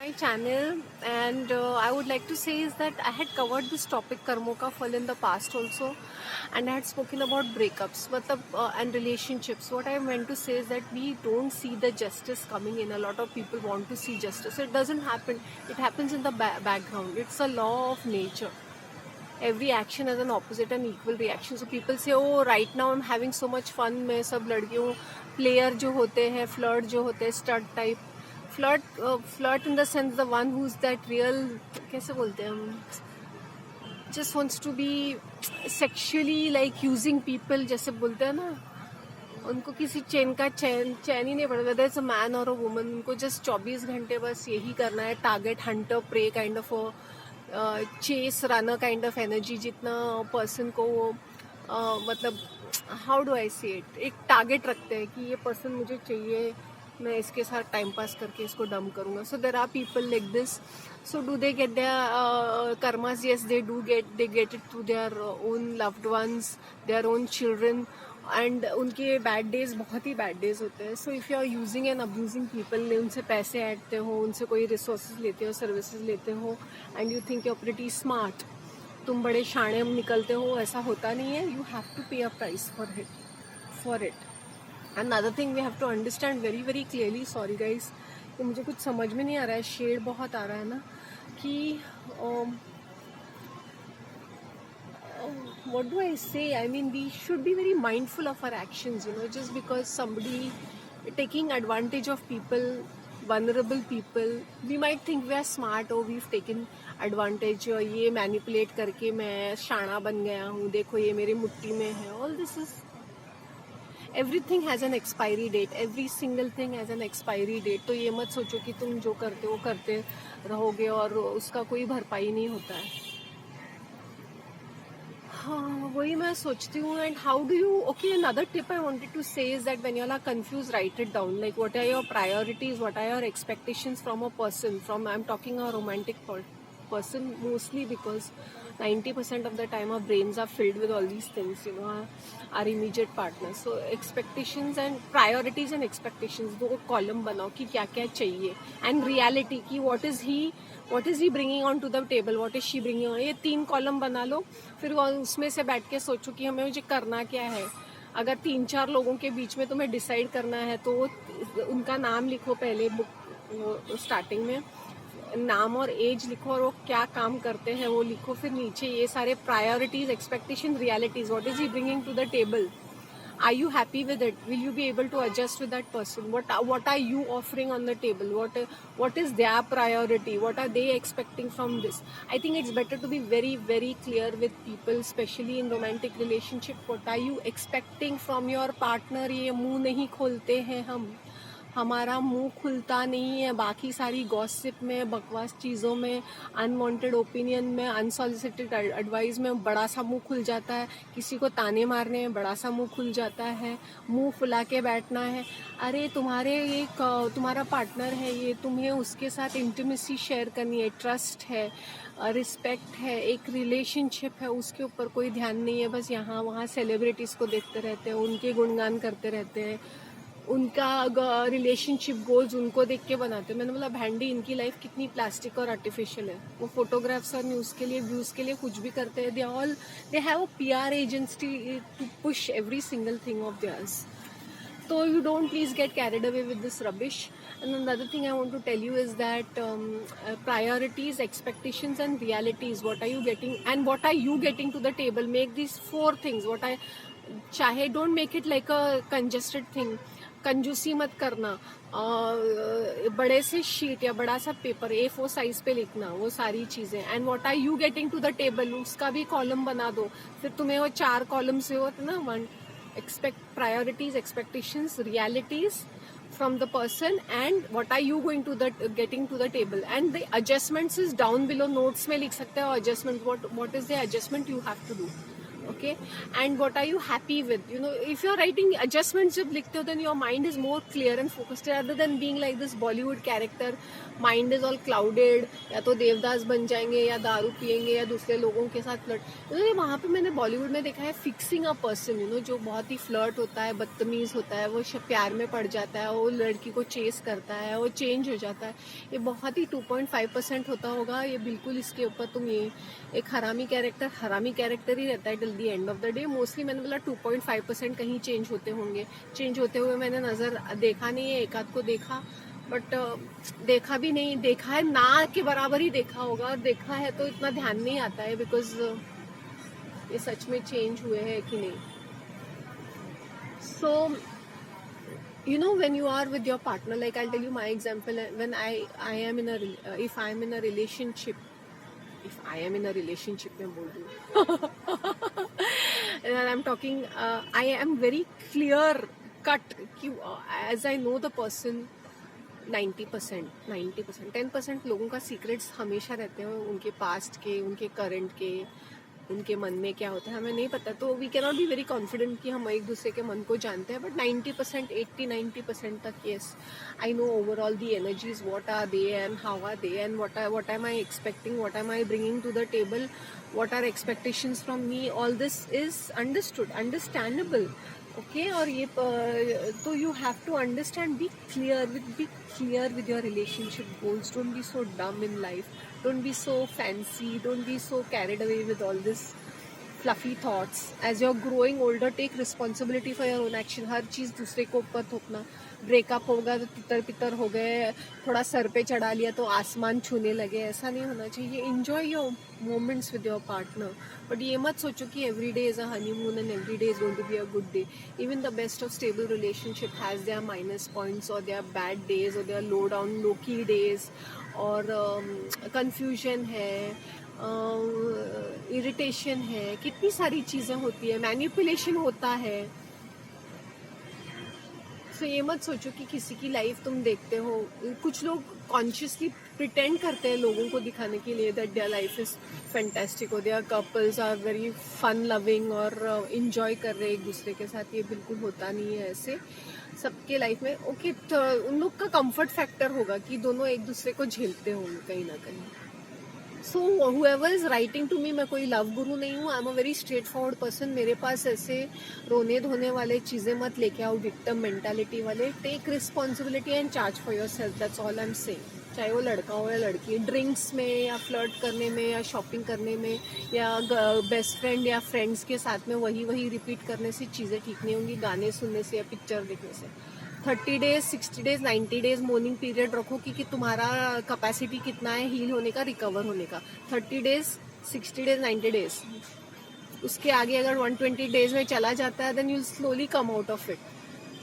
My channel, and I would like to say is that I had covered this topic कर्मों का फल in the past also, and I had spoken about breakups and relationships. What I meant to say is that we don't see the justice coming in. A lot of people want to see justice. It doesn't happen. It happens in the background. It's a law of nature. Every action has an opposite and equal reaction. So people say, oh, right now I'm having so much fun. मैं सब लड़कियों player जो होते हैं, flirt जो होते हैं, stud type. Flirt in the sense the one who's that real, कैसे बोलते हैं हम, just wants to be sexually like using people, जैसे बोलते हैं ना, उनको किसी चैन ही नहीं पड़ता, whether it's a man or a woman, उनको just 24 घंटे बस यही करना है, target hunter prey kind of chase runner kind of energy, जितना पर्सन को वो मतलब हाउ डू आई से इट, एक टारगेट रखते हैं कि ये पर्सन मुझे चाहिए, मैं इसके साथ टाइम पास करके इसको डम करूँगा. So there are people like this. So do they get their karmas? Yes, they get it through their own loved ones, their own children. And उनके बैड डेज बहुत ही बैड डेज होते हैं. So if you are using and abusing people, उनसे पैसे ऐंठते हो, उनसे कोई रिसोर्सेज लेते हो, सर्विसेज लेते हो, and you think you are pretty smart, तुम बड़े शाणे निकलते हो, ऐसा होता नहीं है. यू हैव टू पे a price for it. Another thing we have to understand very very clearly, sorry guys, कि मुझे कुछ समझ में नहीं आ रहा है, शेड बहुत आ रहा है ना, कि what do I say, I mean we should be very mindful of our actions, just because somebody taking advantage of people, vulnerable people, we might think we are smart or we've taken advantage, ये manipulate करके मैं शाना बन गया हूँ, देखो ये मेरे मुट्ठी में है. All this is, everything has an expiry date, every single thing has an expiry date. तो ये मत सोचो कि तुम जो करते हो करते रहोगे और उसका कोई भरपाई नहीं होता है. हाँ, वही मैं सोचती हूँ. And how do you, okay, another tip I wanted to say is that when you are confuse, write it down. Like what are your priorities, what are your expectations from a person, from, I am talking a romantic person mostly, because 90% of the time our brains are filled with all these things, our immediate partners. So expectations and priorities and expectations, दो column बनाओ कि क्या क्या चाहिए, and reality कि what is he bringing on to the table, what is she bringing on. ये 3 column बना लो, फिर उसमें से बैठ के सोचो कि हमें मुझे करना क्या है. अगर 3-4 लोगों के बीच में तुम्हें डिसाइड करना है तो उनका नाम लिखो पहले, बुक स्टार्टिंग में नाम और एज लिखो, और वो क्या काम करते हैं वो लिखो. फिर नीचे ये सारे priorities, expectation, realities. What is he bringing to the table? Are you happy with it? Will you be able to adjust with that person? What are you offering on the table? What is their priority? What are they expecting from this? I think it's better to be very very clear with people, especially in romantic relationship. What are you expecting from your partner? ये मुंह नहीं खोलते हैं हम, हमारा मुंह खुलता नहीं है बाकी सारी गॉसिप में, बकवास चीज़ों में, अनवांटेड ओपिनियन में, अनसॉलिसिटेड एडवाइस में बड़ा सा मुंह खुल जाता है. किसी को ताने मारने में बड़ा सा मुंह खुल जाता है, मुंह फुला के बैठना है. अरे तुम्हारा पार्टनर है, ये तुम्हें उसके साथ इंटीमेसी शेयर करनी है, ट्रस्ट है, रिस्पेक्ट है, एक रिलेशनशिप है, उसके ऊपर कोई ध्यान नहीं है. बस यहाँ वहाँ सेलिब्रिटीज़ को देखते रहते हैं, उनके गुणगान करते रहते हैं, उनका रिलेशनशिप गोल्स उनको देख के बनाते हैं. मैंने बोला भैंडी, इनकी लाइफ कितनी प्लास्टिक और आर्टिफिशियल है. वो फोटोग्राफ्स और न्यूज़ के लिए, व्यूज़ के लिए कुछ भी करते हैं. They have a PR agency to push every single thing of theirs. So you don't please get carried away with this rubbish. And another thing I want to tell you is that priorities, expectations and realities, what are you getting and what are you getting to the table? Make these 4 things. चाहे don't make it like a congested thing. कंजूसी मत करना. बड़े से sheet या बड़ा सा paper A4 size पे लिखना वो सारी चीजें. And what are you getting to the table, उसका भी कॉलम बना दो. फिर तुम्हें वो 4 कॉलम से होते ना, 1 priorities, expectations, realities from the person, and what are you going to getting to the table. And the adjustments is down below, notes में लिख सकते हो adjustment, what is the adjustment you have to do. okay, and what are you happy with, you know. If you're writing adjustments जब लिखते हो, then your mind is more clear and focused rather than being like this Bollywood character, mind is all clouded, या तो देवदास बन जाएंगे या दारू पिएंगे या दूसरे लोगों के साथ फ्लर्ट। तो वहाँ पे मैंने बॉलीवुड में देखा है fixing a person, you know, जो बहुत ही फ्लर्ट होता है, बदतमीज होता है, वो प्यार में पड़ जाता है, वो लड़की को चेस करता है, वो चेंज हो जाता है। ये बहुत ही 2.5% होता होगा, ये बिल्कुल इसके ऊपर तुम ये एक हरामी कैरेक्टर ही रहता है till the end of the day. Mostly मैंने बोला 2.5% कहीं चेंज होते होंगे, चेंज होते हुए मैंने नज़र देखा नहीं है, एक आध को देखा, बट देखा भी नहीं, देखा है ना के बराबर ही देखा होगा, देखा है तो इतना ध्यान नहीं आता है बिकॉज ये सच में चेंज हुए हैं कि नहीं। सो you know, when you are with your partner, like I'll tell you my example, when I am in a if I am in a relationship, मैं बोल रही हूँ and I'm talking, I am very clear cut कि as I know the person 90%, 10% लोगों का secrets हमेशा रहते हैं, उनके पास्ट के, उनके करंट के, उनके मन में क्या होता है हमें नहीं पता, तो we can not be very confident कि हम एक दूसरे के मन को जानते हैं, बट 90%, 80-90% तक yes, I know overall the energies, what are they and how are they and what am I expecting, what am I bringing to the table, what are expectations from me, all this is understood, understandable, okay. और ये तो you have to understand, be clear with your relationship goals, don't be so dumb in life, don't be so fancy, don't be so carried away with all this fluffy thoughts. As you're growing older, take responsibility for your own action. हर चीज़ दूसरे को ऊपर थोपना, breakup होगा तो तितर पितर हो गए, थोड़ा सर पे चढ़ा लिया तो आसमान छूने लगे, ऐसा नहीं होना चाहिए। Enjoy your moments with your partner, but ये मत सोचो कि every day is a honeymoon and every day is going to be a good day. Even the best of stable relationship has their minus points or their bad days or their low down, low key days, और confusion है, irritation है, कितनी सारी चीज़ें होती है, manipulation होता है। सो ये मत सोचो कि किसी की लाइफ तुम देखते हो, कुछ लोग कॉन्शियसली प्रिटेंड करते हैं लोगों को दिखाने के लिए that their life is fantastic, और their couples are very fun loving और इंजॉय कर रहे एक दूसरे के साथ। ये बिल्कुल होता नहीं है ऐसे सबके लाइफ में, ओके। तो उन लोग का कंफर्ट फैक्टर होगा कि दोनों एक दूसरे को झेलते होंगे कहीं ना कहीं। सो whoever is writing to me, मैं कोई लव गुरु नहीं हूँ, I am a very straight forward person. मेरे पास ऐसे रोने धोने वाले चीज़ें मत लेके आओ, विक्टिम मेंटालिटी वाले। Take responsibility and charge for yourself, that's all I am saying. चाहे वो लड़का हो या लड़की, ड्रिंक्स में या फ्लर्ट करने में या शॉपिंग करने में या बेस्ट फ्रेंड या फ्रेंड्स के साथ में वही रिपीट करने से चीज़ें ठीक नहीं होंगी, गाने सुनने से या पिक्चर देखने से। 30 days, 60 days, 90 days morning period रखो कि तुम्हारा कैपेसिटी कितना है हील होने का, रिकवर होने का। 30 डेज, 60 डेज, 90 डेज, उसके आगे अगर 120 डेज में चला जाता है then you slowly come out of it.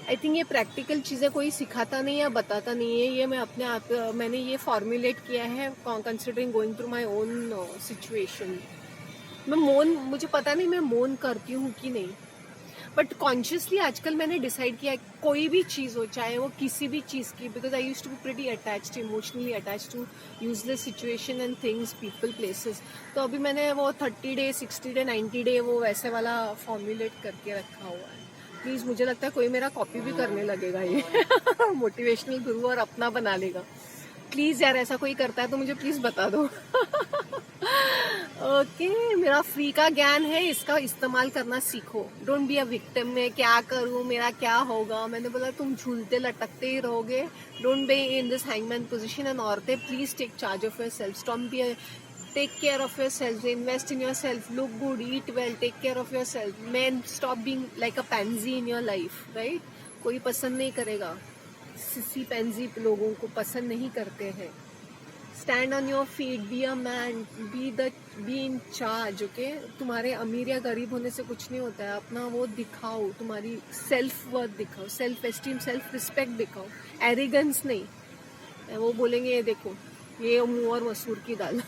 I think ये प्रैक्टिकल चीज़ें कोई सिखाता नहीं है, बताता नहीं है, ये मैं अपने आप मैंने ये फॉर्मुलेट किया है considering going through my own situation. मुझे पता नहीं मैं मोन करती हूँ कि नहीं, बट कॉन्शियसली आजकल मैंने डिसाइड किया कोई भी चीज़ हो, चाहे वो किसी भी चीज़ की, because I used to be pretty attached, emotionally attached to useless situation and things, people, places. तो अभी मैंने वो 30 डे, 60 डे, 90 डे वो वैसे वाला फॉर्मुलेट करके रखा हुआ है। प्लीज़, मुझे लगता है कोई मेरा कॉपी भी करने लगेगा ये मोटिवेशनल गुरु और अपना बना लेगा। प्लीज़ यार, ऐसा कोई करता है तो मुझे प्लीज़ बता दो। ओके, मेरा फ्री का ज्ञान है, इसका इस्तेमाल करना सीखो। डोंट बी अ विक्टिम, मैं क्या करूँ, मेरा क्या होगा। मैंने बोला तुम झूलते लटकते ही रहोगे। Don't be in this hangman position. And औरतें, please take charge of yourself, stop be, take care of yourself, invest in yourself, look good, eat well, take care of yourself. Man, stop being like a pansy in your life, right? कोई पसंद नहीं करेगा, cc पैंजी लोगों को पसंद नहीं करते हैं। Stand on your feet, be a man, be in charge, okay? तुम्हारे अमीर या गरीब होने से कुछ नहीं होता है, अपना वो दिखाओ, तुम्हारी सेल्फ वर्थ दिखाओ, सेल्फ एस्टीम, सेल्फ रिस्पेक्ट दिखाओ, एरिगेंस नहीं। वो बोलेंगे ये देखो, ये मुँह और मसूर की दाल।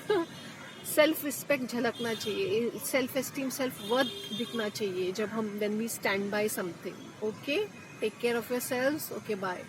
सेल्फ रिस्पेक्ट झलकना चाहिए, सेल्फ एस्टीम, सेल्फ वर्थ दिखना चाहिए जब हम when we stand by something, okay? Take care of yourselves, okay, bye.